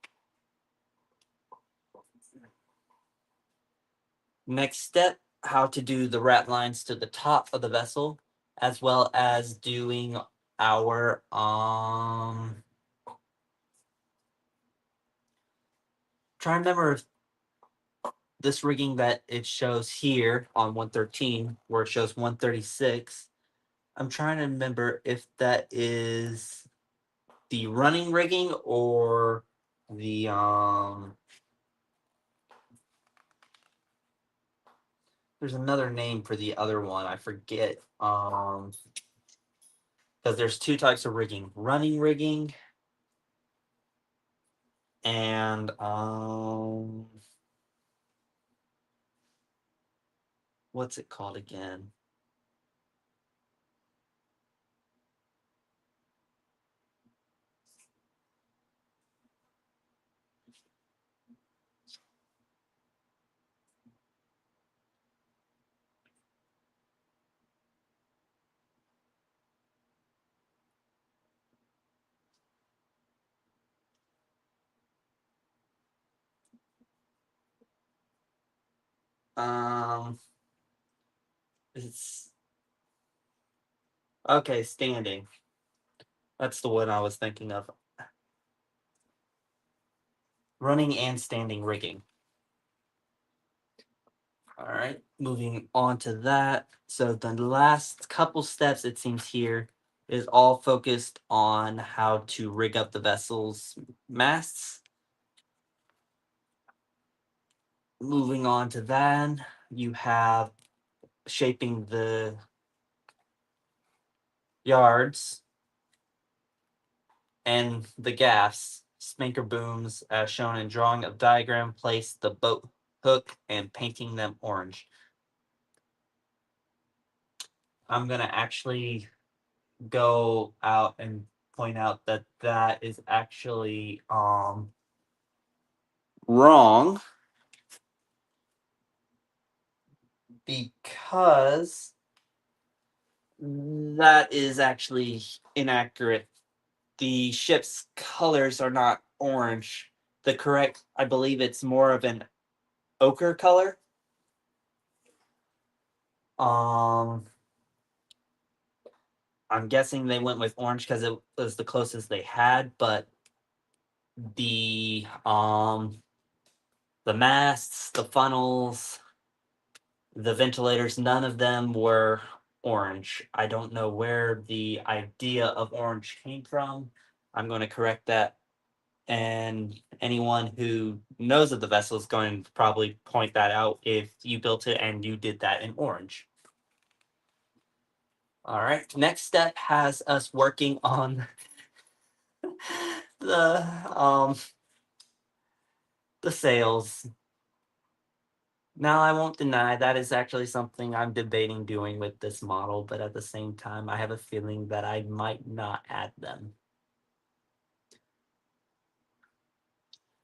Next step, how to do the rat lines to the top of the vessel, as well as doing our trying to remember if this rigging that it shows here on 113, where it shows 136. I'm trying to remember if that is the running rigging or the there's another name for the other one. I forget. Because there's two types of rigging: running rigging and what's it called again? Um, it's okay. Standing. That's the one I was thinking of. Running and standing rigging. All right, moving on to that. So the last couple steps, it seems here, is all focused on how to rig up the vessel's masts. Moving on to that, you have shaping the yards and the gaffs, spanker booms, as shown in drawing of diagram, place the boat hook and painting them orange. I'm gonna actually go out and point out that that is actually wrong, because that is actually inaccurate. The ship's colors are not orange. The correct, I believe it's more of an ochre color. Um, I'm guessing they went with orange because it was the closest they had, but the masts, the funnels, the ventilators, none of them were orange. I don't know where the idea of orange came from. I'm going to correct that. And anyone who knows of the vessel is going to probably point that out if you built it and you did that in orange. All right. Next step has us working on the um the sails. Now, I won't deny that is actually something I'm debating doing with this model, but at the same time, I have a feeling that I might not add them.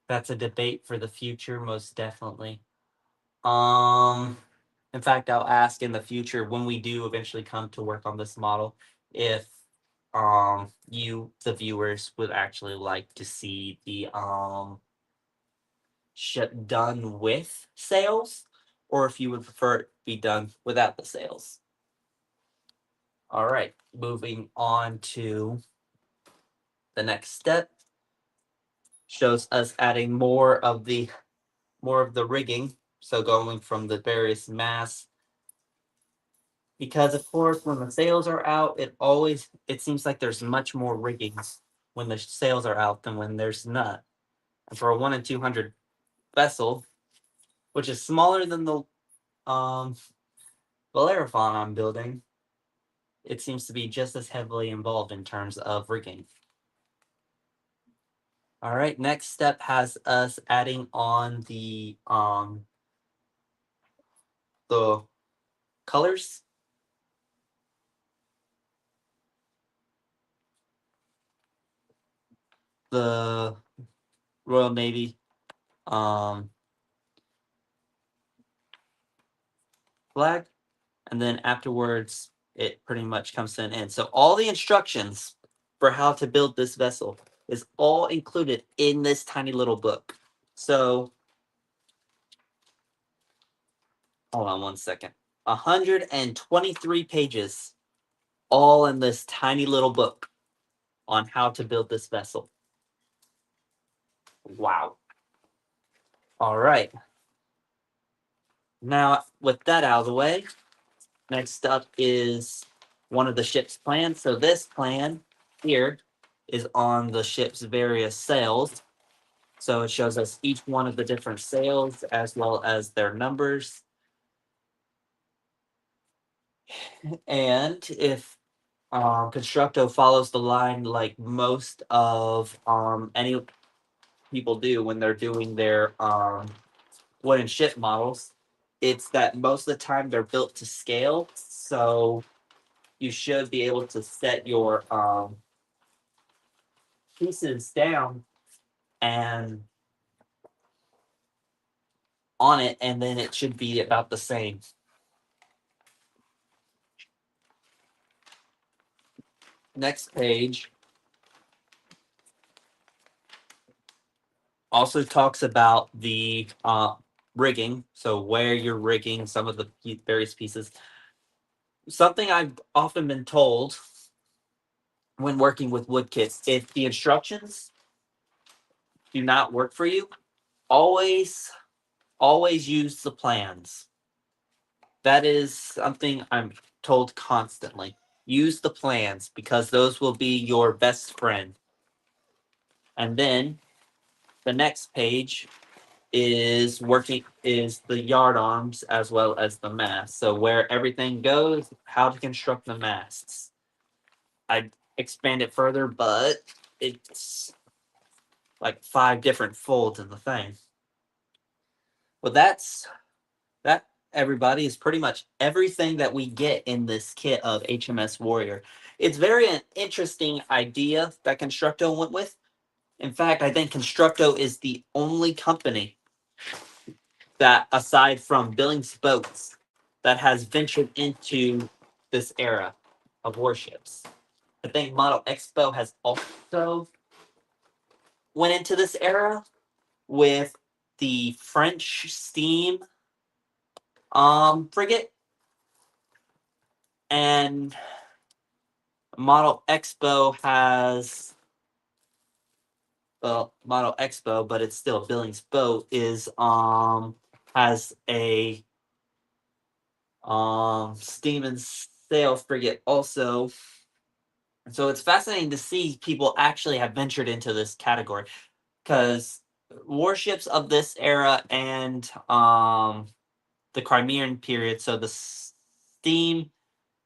That's a debate for the future, most definitely. Um, in fact, I'll ask in the future when we do eventually come to work on this model if you, the viewers, would actually like to see the ship done with sails, or if you would prefer it be done without the sails. All right, moving on to the next step shows us adding more of the rigging. So going from the various masts, because of course when the sails are out, it seems like there's much more riggings when the sails are out than when there's not. And for a 1 in 200 vessel, which is smaller than the um Bellerophon I'm building, it seems to be just as heavily involved in terms of rigging. All right, next step has us adding on the colors. The Royal Navy um flag, and then afterwards it pretty much comes to an end. So all the instructions for how to build this vessel is all included in this tiny little book. So hold on one second. 123 pages, all in this tiny little book on how to build this vessel. Wow. All right. Now, with that out of the way, next up is one of the ship's plans. So this plan here is on the ship's various sails. So it shows us each one of the different sails as well as their numbers. And if Constructo follows the line like most of any people do when they're doing their wooden ship models, it's that most of the time they're built to scale. So you should be able to set your pieces down and on it, and then it should be about the same. Next page also talks about the rigging, so where you're rigging some of the various pieces. Something I've often been told when working with wood kits, if the instructions do not work for you, always use the plans. That is something I'm told constantly. Use the plans because those will be your best friend. And then the next page is the yard arms as well as the mast. So where everything goes, how to construct the masts. I expand it further, but it's like 5 different folds in the thing. Well, that everybody is pretty much everything that we get in this kit of HMS Warrior. It's very an interesting idea that Constructo went with. In fact, I think Constructo is the only company that, aside from Billings Boats, that has ventured into this era of warships. I think Model Expo has also went into this era with the French steam frigate, and Model Expo has Model Expo, but it's still Billings boat is has a steam and sail frigate also. So it's fascinating to see people actually have ventured into this category because warships of this era and the Crimean period, so the steam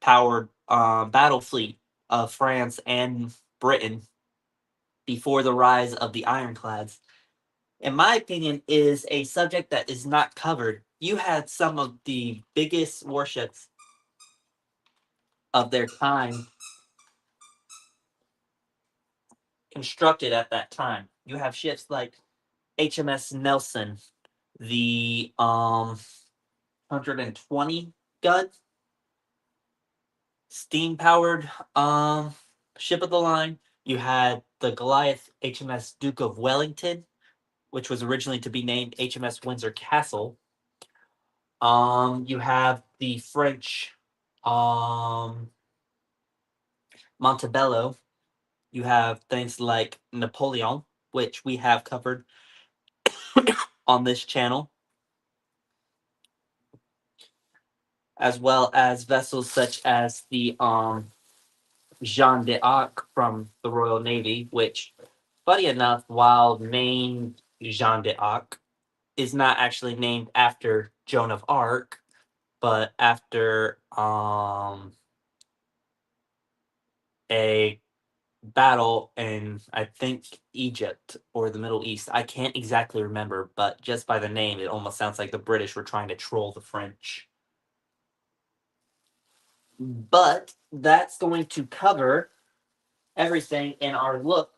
powered battle fleet of France and Britain before the rise of the ironclads, in my opinion, is a subject that is not covered. You had some of the biggest warships of their time constructed at that time. You have ships like HMS Nelson, the 120 gun steam powered ship of the line. You had the Goliath HMS Duke of Wellington, which was originally to be named HMS Windsor Castle. You have the French Montebello. You have things like Napoleon, which we have covered on this channel, as well as vessels such as the Jeanne d'Arc from the Royal Navy, which, funny enough, while named Jeanne d'Arc, is not actually named after Joan of Arc, but after a battle in, I think, Egypt or the Middle East. I can't exactly remember, but just by the name, it almost sounds like the British were trying to troll the French. But that's going to cover everything in our look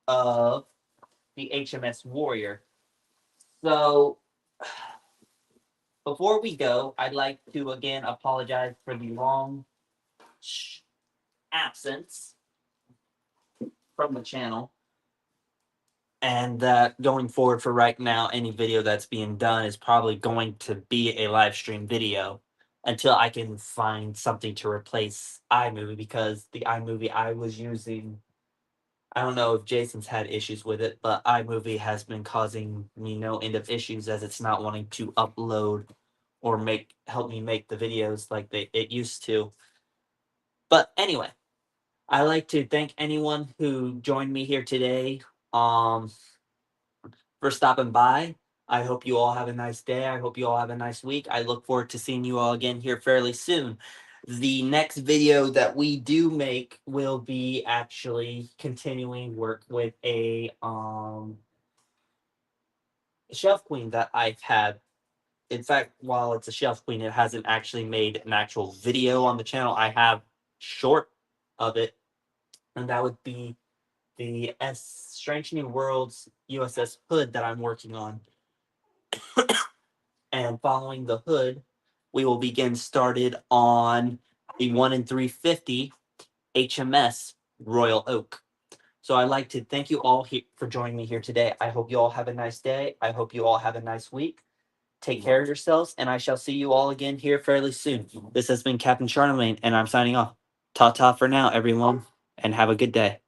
of the HMS Warrior. So, before we go, I'd like to again apologize for the long absence from the channel. And that going forward for right now, any video that's being done is probably going to be a live stream video until I can find something to replace iMovie, because the iMovie I was using, I don't know if Jason's had issues with it, but iMovie has been causing me no end of issues as it's not wanting to upload or help me make the videos like it used to. But anyway, I like to thank anyone who joined me here today. For stopping by. I hope you all have a nice day. I hope you all have a nice week. I look forward to seeing you all again here fairly soon. The next video that we do make will be actually continuing work with a shelf queen that I've had. In fact, while it's a shelf queen, it hasn't actually made an actual video on the channel. I have short of it, and that would be the Strange New Worlds USS Hood that I'm working on. And following the Hood, we will begin started on the 1 in 350 HMS Royal Oak. So I'd like to thank you all for joining me here today. I hope you all have a nice day. I hope you all have a nice week. Take care of yourselves, and I shall see you all again here fairly soon. This has been Captain Charlemagne, and I'm signing off. Ta-ta for now, everyone, and have a good day.